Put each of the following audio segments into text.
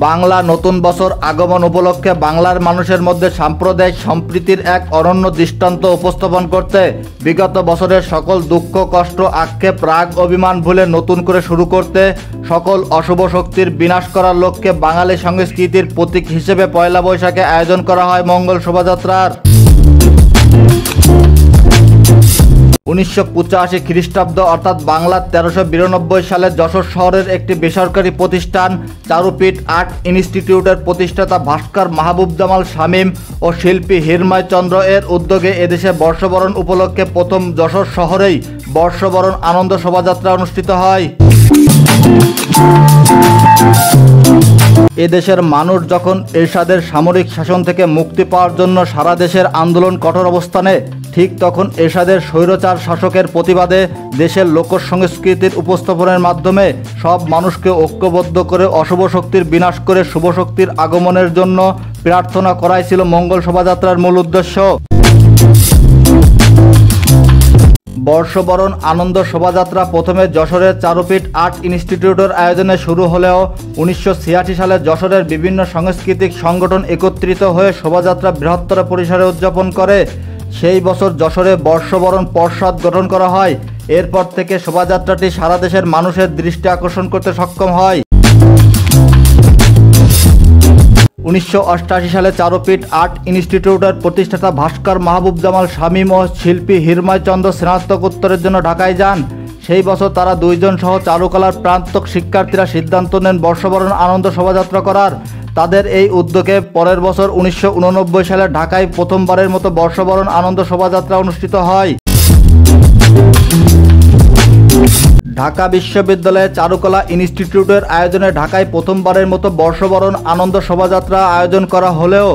বাংলা নতুন বছর আগমন উপলক্ষে বাংলার মানুষের মধ্যে সাম্প্রদায়িক সম্প্রীতির এক অনন্য দৃষ্টান্ত উপস্থাপন করতে বিগত বছরের সকল দুঃখ কষ্ট আক্ষেপ রাগ অভিমান ভুলে নতুন করে শুরু করতে সকল অশুভ শক্তির বিনাশ করার লক্ষ্যে বাঙালি সংস্কৃতির প্রতীক হিসেবে পয়লা বৈশাখে আয়োজন করা হয় মঙ্গল শোভাযাত্রার। 1985 খ্রিস্টাব্দ অর্থাৎ বাংলার 1392 সালে যশোর শহরের একটি বেসরকারি প্রতিষ্ঠান চারুপীঠ আর্ট ইনস্টিটিউটের প্রতিষ্ঠাতা ভাস্কর মাহবুব জামাল শামীম ও শিল্পী হিরময় চন্দ্র এর উদ্যোগে এদেশে বর্ষবরণ উপলক্ষে প্রথম যশোর শহরেই বর্ষবরণ আনন্দ শোভাযাত্রা অনুষ্ঠিত হয়। এদেশের মানুষ যখন এরশাদের সামরিক শাসন থেকে মুক্তি পাওয়ার জন্য সারা দেশের আন্দোলন কঠোর অবস্থানে, ঠিক তখন এরশাদের স্বৈরাচার শাসকের প্রতিবাদে দেশের লোক সংস্কৃতির উপস্থাপনের মাধ্যমে সব মানুষকে ঐক্যবদ্ধ করে অশুভ শক্তির বিনাশ করে শুভ শক্তির আগমনের জন্য প্রার্থনা করাই ছিল মঙ্গল শোভাযাত্রার মূল উদ্দেশ্য। বর্ষবরণ আনন্দ শোভাযাত্রা প্রথমে যশোরের চারুপীঠ আর্ট ইনস্টিটিউটের আয়োজনে শুরু হলেও 1986 সালে যশোরের বিভিন্ন সাংস্কৃতিক সংগঠন একত্রিত হয়ে শোভাযাত্রা বৃহত্তর পরিসরে উদযাপন করে। সেই বছর যশোরে বর্ষবরণ পর্ষদ গঠন করা হয়। এরপর থেকে শোভাযাত্রাটি সারা দেশের মানুষের দৃষ্টি আকর্ষণ করতে সক্ষম হয়। 1988 সালে চারুপীঠ আর্ট ইনস্টিটিউটের প্রতিষ্ঠাতা ভাস্কর মাহবুব জামাল শামীম ও শিল্পী হিরময় চন্দ্র স্নাতকোত্তরের জন্য ঢাকায় যান। সেই বছর তারা দুইজন সহ চারুকলার প্রাক্তন শিক্ষার্থীরা সিদ্ধান্ত নেন বর্ষবরণ আনন্দ শোভাযাত্রা করার। তাদের এই উদ্যোগে পরের বছর 1989 সালে ঢাকায় প্রথমবারের মতো বর্ষবরণ আনন্দ শোভাযাত্রা অনুষ্ঠিত হয়। ঢাকা বিশ্ববিদ্যালয়ের চারুকলা ইনস্টিটিউটের আয়োজনে ঢাকায় প্রথমবারের মতো বর্ষবরণ আনন্দ শোভাযাত্রা আয়োজন করা হলেও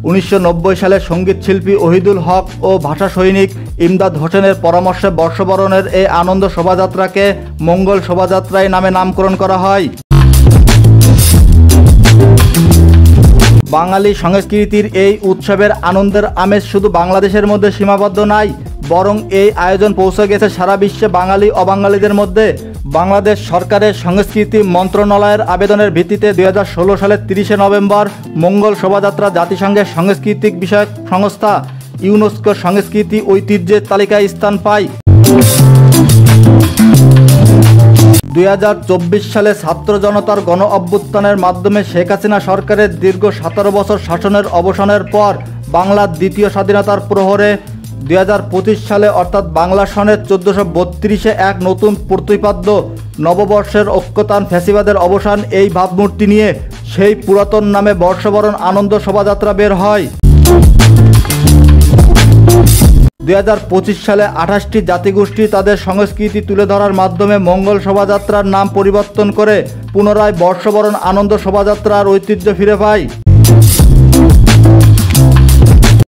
1990 সালে সঙ্গীত শিল্পী ওহিদুল হক ও ভাষা সৈনিক ইমদাদ হোসেনের পরামর্শে বর্ষবরণের এই আনন্দ শোভাযাত্রাকে মঙ্গল শোভাযাত্রায় নামে নামকরণ করা হয়। বাঙালি সংস্কৃতির এই উৎসবের আনন্দের আমেজ শুধু বাংলাদেশের মধ্যে সীমাবদ্ধ নাই, বরং এই আয়োজন পৌঁছে গেছে সারা বিশ্বে বাঙালি অবাঙালিদের মধ্যে। বাংলাদেশ সরকারের সংস্কৃতি মন্ত্রণালয়ের আবেদনের ভিত্তিতে 2016 সালের 30 নভেম্বর মঙ্গল শোভাযাত্রা জাতিসংঘের সাংস্কৃতিক বিষয়ক সংস্থা ইউনেস্কো সংস্কৃতি ঐতিহ্যের তালিকায় স্থান পায়। 2024 সালে ছাত্র জনতার গণ অভ্যুত্থানের মাধ্যমে শেখ হাসিনা সরকারের দীর্ঘ 17 বছর শাসনের অবসানের পর বাংলার দ্বিতীয় স্বাধীনতার প্রহরে 2025 সালে অর্থাৎ বাংলা সনের 1432-এ এক নতুন প্রতিপাদ্য নববর্ষের ঐক্যতান ফ্যাসিবাদের অবসান এই ভাবমূর্তি নিয়ে সেই পুরাতন নামে বর্ষবরণ আনন্দ শোভাযাত্রা বের হয়। 2025 সালে 28টি জাতিগোষ্ঠী তাদের সংস্কৃতি তুলে ধরার মাধ্যমে মঙ্গল শোভাযাত্রার নাম পরিবর্তন করে পুনরায় বর্ষবরণ আনন্দ শোভাযাত্রার ঐতিহ্য ফিরে পায়।